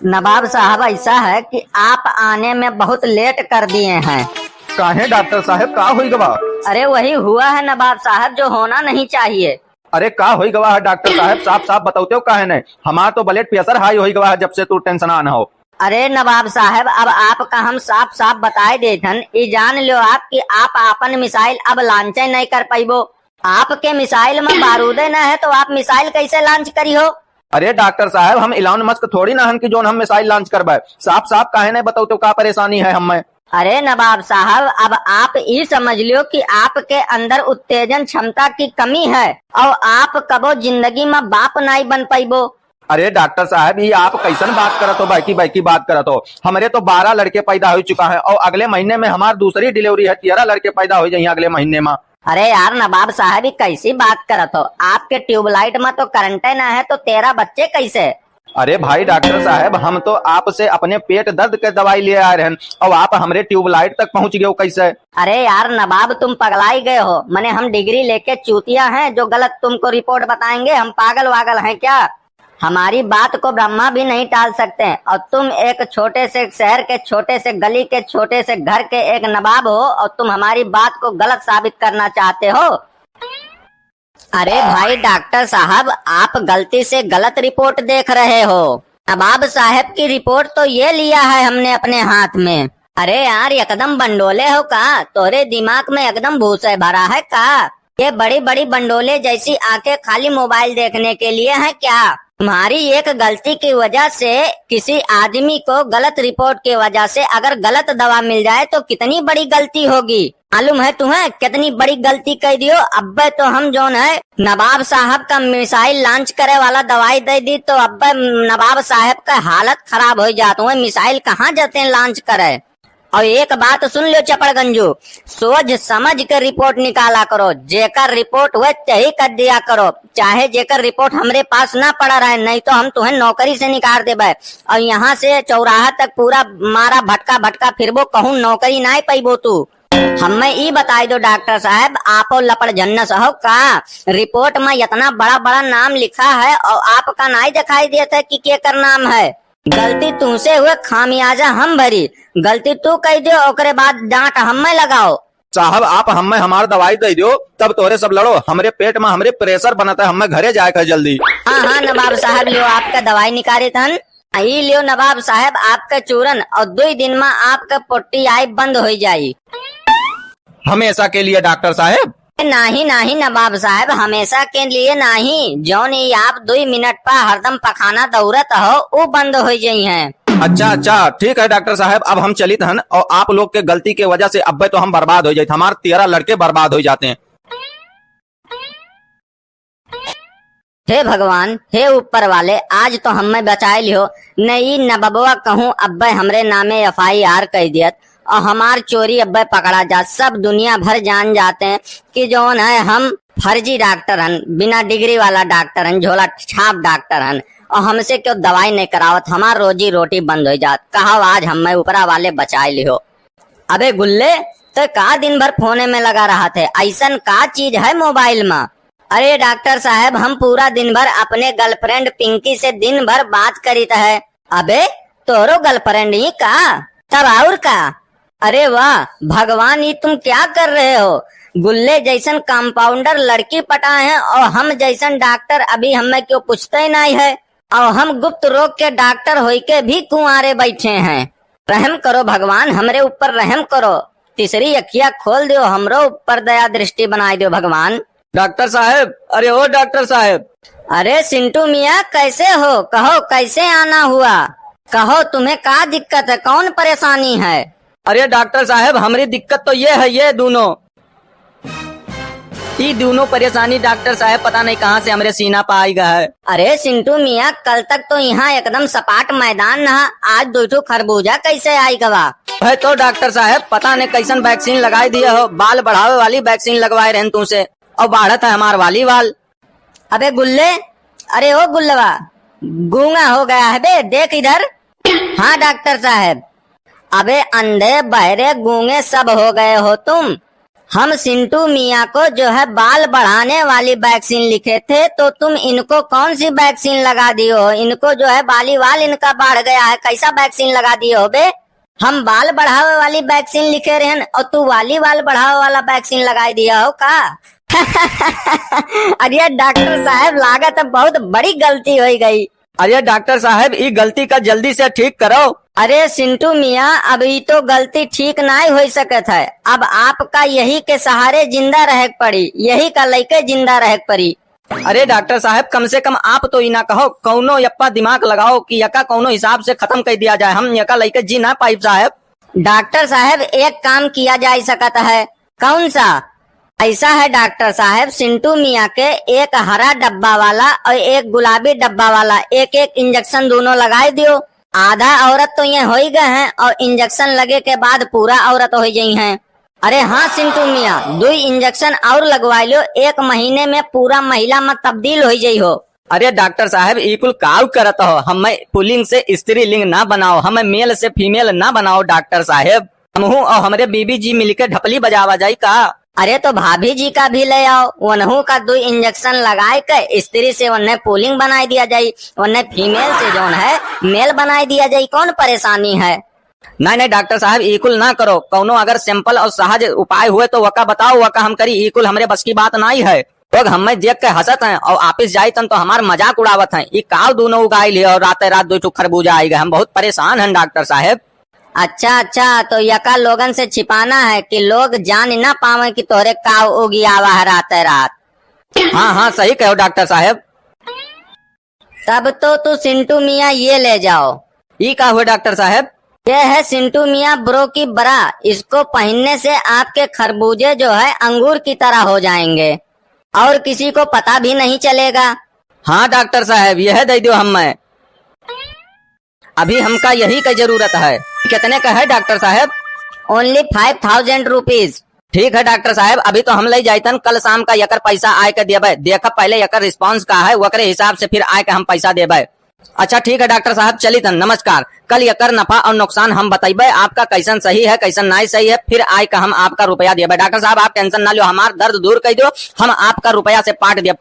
नवाब साहब, ऐसा है कि आप आने में बहुत लेट कर दिए हैं। काहे डॉक्टर साहब, का हुई गवा? अरे वही हुआ है नवाब साहब जो होना नहीं चाहिए। अरे का हुई गवा है डॉक्टर साहब, साफ साफ बताते हो काहे नहीं? हमार तो ब्लड प्रेशर हाई हुई गवा है जब से तू टेंशन आना हो। अरे नवाब साहब, अब आपका हम साफ साफ बताए देथन, ये जान लो आप कि आप अपन मिसाइल अब लॉन्च नहीं कर पाइबो। आपके मिसाइल में बारूदे न है तो आप मिसाइल कैसे लॉन्च करी हो? अरे डॉक्टर साहब, हम इलॉन मस्क थोड़ी ना हन की जोन हम मिसाइल लॉन्च करवाए। साफ साफ काहे नहीं बताओ तो का परेशानी है हमें? अरे नवाब साहब, अब आप ये समझ लो कि आपके अंदर उत्तेजन क्षमता की कमी है और आप कबो जिंदगी में बाप नहीं बन पाइबो। अरे डॉक्टर साहब, ये आप कैसन बात करत हो? बाकी बाकी बात करत हो। हमारे तो 12 लड़के पैदा हो चुका है और अगले महीने में हमारी दूसरी डिलीवरी है, 13 लड़के पैदा हो जाएंगे अगले महीने में। अरे यार नवाब साहब, ये कैसी बात करत हो? आपके ट्यूबलाइट में तो करंट ना है तो 13 बच्चे कैसे? अरे भाई डॉक्टर साहब, हम तो आपसे अपने पेट दर्द के दवाई ले आए हैं और आप हमारे ट्यूबलाइट तक पहुंच गए हो कैसे? अरे यार नवाब, तुम पगलाई गए हो। मैंने हम डिग्री लेके चूतिया हैं जो गलत तुमको रिपोर्ट बताएंगे? हम पागल वागल हैं क्या? हमारी बात को ब्रह्मा भी नहीं टाल सकते और तुम एक छोटे से शहर के छोटे से गली के छोटे से घर के एक नवाब हो और तुम हमारी बात को गलत साबित करना चाहते हो। अरे भाई डॉक्टर साहब, आप गलती से गलत रिपोर्ट देख रहे हो। नवाब साहब की रिपोर्ट तो ये लिया है हमने अपने हाथ में। अरे यार, एकदम बंडोले हो का? तोरे दिमाग में एकदम भूसे भरा है का? ये बड़ी बड़ी बंडोले जैसी आंखें खाली मोबाइल देखने के लिए है क्या? तुम्हारी एक गलती की वजह से किसी आदमी को गलत रिपोर्ट की वजह से अगर गलत दवा मिल जाए तो कितनी बड़ी गलती होगी। मालूम है तुम्हें कितनी बड़ी गलती कर दियो? अब्बे तो हम जोन है नवाब साहब का मिसाइल लॉन्च करे वाला दवाई दे दी तो अब्बे नवाब साहब का हालत खराब हो जाता है। मिसाइल कहाँ जाते हैं लॉन्च करे? और एक बात सुन लो चपड़गंजू, सोच समझ कर रिपोर्ट निकाला करो। जेकर रिपोर्ट हुए तही कर दिया करो, चाहे जेकर रिपोर्ट हमरे पास ना पड़ा रहे, नहीं तो हम तुम्हें नौकरी से निकाल देबे और यहाँ से चौराहा तक पूरा मारा भटका भटका फिरबो, कहूँ नौकरी ना पाइबो तू। हमें ई बताई दो डॉक्टर साहब, आपो लपड़ जन्नस हो का? रिपोर्ट में इतना बड़ा बड़ा नाम लिखा है और आपका नहीं दिखाई देता कि क्या कर नाम है? गलती तुमसे हुए, खामियाजा हम भरी। गलती तू कह दो ओकरे बाद डांट हमें लगाओ। साहब, आप हमें हमार दवाई दे दो तब तोरे सब लड़ो। हमारे पेट में हमारे प्रेशर बनाता है, हमें घरे जाए कर जल्दी। हाँ नवाब साहब, लियो आपका दवाई निकाले थन। यही लियो नवाब साहब आपका चूरन और 2 दिन में आपका पोटी आई बंद हो जाये। हमेशा के लिए डॉक्टर साहब? नहीं नवाब साहब, हमेशा के लिए नहीं। जौन ही आप 2 मिनट पर हरदम पखाना दौड़त हो वो बंद हो जाई है। अच्छा ठीक है डॉक्टर साहब, अब हम चलित हन और आप लोग के गलती के वजह से अब तो हम बर्बाद हो जाते, हमारे 13 लड़के बर्बाद हो जाते हैं। हे भगवान, हे ऊपर वाले, आज तो हमें बचाए लियो। नहीं नबबुआ कहूँ अब्बे हमरे नामे FIR कह दियत और हमार चोरी अब्बे पकड़ा जा। सब दुनिया भर जान जाते हैं कि जौन है हम फर्जी डॉक्टर हन, बिना डिग्री वाला डॉक्टर हन, झोला छाप डॉक्टर हन और हमसे क्यों दवाई नहीं करावत, हमार रोजी रोटी बंद हो जात। कहा आज हमें ऊपरा वाले बचाए लियो। अबे गुल्ले, तो का दिन भर फोने में लगा रहा थे? ऐसन का चीज है मोबाइल में? अरे डॉक्टर साहब, हम पूरा दिन भर अपने गर्लफ्रेंड पिंकी से दिन भर बात करीत है। अबे तोरो गर्लफ्रेंड ही का? तब और का? अरे वाह भगवान, ये तुम क्या कर रहे हो? गुल्ले जैसन कंपाउंडर लड़की पटाए हैं और हम जैसन डॉक्टर अभी हमें क्यों पूछते ही नहीं है और हम गुप्त रोग के डॉक्टर होके भी कुंवारे बैठे हैं। रहम करो भगवान, हमरे ऊपर रहम करो। तीसरी अखिया खोल दो, हमरो ऊपर दया दृष्टि बनाई दो भगवान। डॉक्टर साहब, अरे ओ डॉक्टर साहब। अरे सिंटू मियाँ, कैसे हो? कहो कैसे आना हुआ? कहो तुम्हें क्या दिक्कत है, कौन परेशानी है? अरे डॉक्टर साहब, हमारी दिक्कत तो ये है, ये दोनों परेशानी डॉक्टर साहब पता नहीं कहाँ से हमारे सीना पर आई गया है। अरे सिंटू मियाँ, कल तक तो यहाँ एकदम सपाट मैदान रहा, आज 2 खरबूजा कैसे आई गवा? है तो डॉक्टर साहब पता नहीं कैसन वैक्सीन लगाई दिए हो, बाल बढ़ावे वाली वैक्सीन लगवाए रहे तुमसे और बढ़त है हमार वाली बाल। अबे गुल्ले, अरे ओ गुल्लवा, गूंगा हो गया है बे, देख इधर। हाँ डॉक्टर साहब। अबे अंधे बहरे गूंगे सब हो गए हो तुम। हम सिंटू मियाँ को जो है बाल बढ़ाने वाली वैक्सीन लिखे थे, तो तुम इनको कौन सी वैक्सीन लगा दियो हो? इनको जो है बाली वाल इनका बढ़ गया है, कैसा वैक्सीन लगा दियो हो बे? हम बाल बढ़ावे वाली वैक्सीन लिखे रहन और तू वाली वाल बढ़ावे वाला वैक्सीन लगा दिया हो का? अरे डॉक्टर साहब, लागत बहुत बड़ी गलती हो गई। अरे डॉक्टर साहब, ये गलती का जल्दी से ठीक करो। अरे सिंटू मियाँ, अभी तो गलती ठीक नहीं हो सकत है। अब आपका यही के सहारे जिंदा रह पड़ी, यही का लेके जिंदा रह पड़ी। अरे डॉक्टर साहब, कम से कम आप तो इना कहो, कौनो यप्पा दिमाग लगाओ कि यका कौनो हिसाब से खत्म कर दिया जाए। हम यका लेके जी ना पाइप साहब। डॉक्टर साहब, एक काम किया जा सकता है। कौन सा? ऐसा है डॉक्टर साहब, सिंटू मियाँ के एक हरा डब्बा वाला और एक गुलाबी डब्बा वाला एक एक इंजेक्शन दोनों लगाए दियो। आधा औरत तो ये हो ही गए हैं और इंजेक्शन लगे के बाद पूरा औरत हो गई हैं। अरे हाँ सिंटू मियाँ, 2 इंजेक्शन और लगवा लो, 1 महीने में पूरा महिला में तब्दील हो जाइ हो। अरे डॉक्टर साहब, इकुल काउ करत हो। हमें पुल्लिंग से स्त्रीलिंग ना बनाओ, हमें मेल से फीमेल ना बनाओ डॉक्टर साहब। हमहू और हमारे बीबी जी मिलकर ढपली बजावा जाई का? अरे तो भाभी जी का भी ले आओ, उन्हों का 2 इंजेक्शन लगाए के स्त्री से उन्हें पुलिंग बनाई दिया जाये, उन्हें फीमेल से जो है मेल बनाई दिया जाये। कौन परेशानी है? नहीं नहीं डॉक्टर साहब, इकुल ना करो। कौनो अगर सिंपल और सहज उपाय हुए तो वका बताओ, वका हम करी। इकुल हमरे बस की बात नहीं है। लोग हमें देख के हंसत हैं और ऑफिस जाये तन तो हमार मजाक उड़ावत हैं। ये काव दोनों उगाई लिए और रात 2 खरबूजा आई गए। हम बहुत परेशान हैं डॉक्टर साहब। अच्छा, तो यका लोगन से छिपाना है कि लोग जान ना पावे कि तोहरे काव उगी आवा है रात। हाँ सही कहो डॉक्टर साहब। तब तो तू सिंटू मियाँ ये ले जाओ। ये का हुआ डॉक्टर साहब? ये है सिंटू मियाँ ब्रो की बरा। इसको पहनने से आपके खरबूजे जो है अंगूर की तरह हो जाएंगे और किसी को पता भी नहीं चलेगा। हाँ डॉक्टर साहब, यह दे दो हमें। अभी हमका यही का जरूरत है। कितने का है डॉक्टर साहब? Only 5000 rupees. ठीक है डॉक्टर साहब, अभी तो हम ले जायतन, कल शाम का यकर पैसा आए के देबे। देखा पहले यकर रिस्पांस का है, वकरे हिसाब से फिर आए के हम पैसा देबे। अच्छा ठीक है डॉक्टर साहब, चली तन, नमस्कार। कल यकर नफा और नुकसान हम बताइबे, आपका कैसन सही है कैसन नहीं सही है, फिर आए का हम आपका रुपया देबे। डॉक्टर साहब आप टेंशन ना लो, हमार दर्द दूर कर दो, हम आपका रुपया से पाट दे।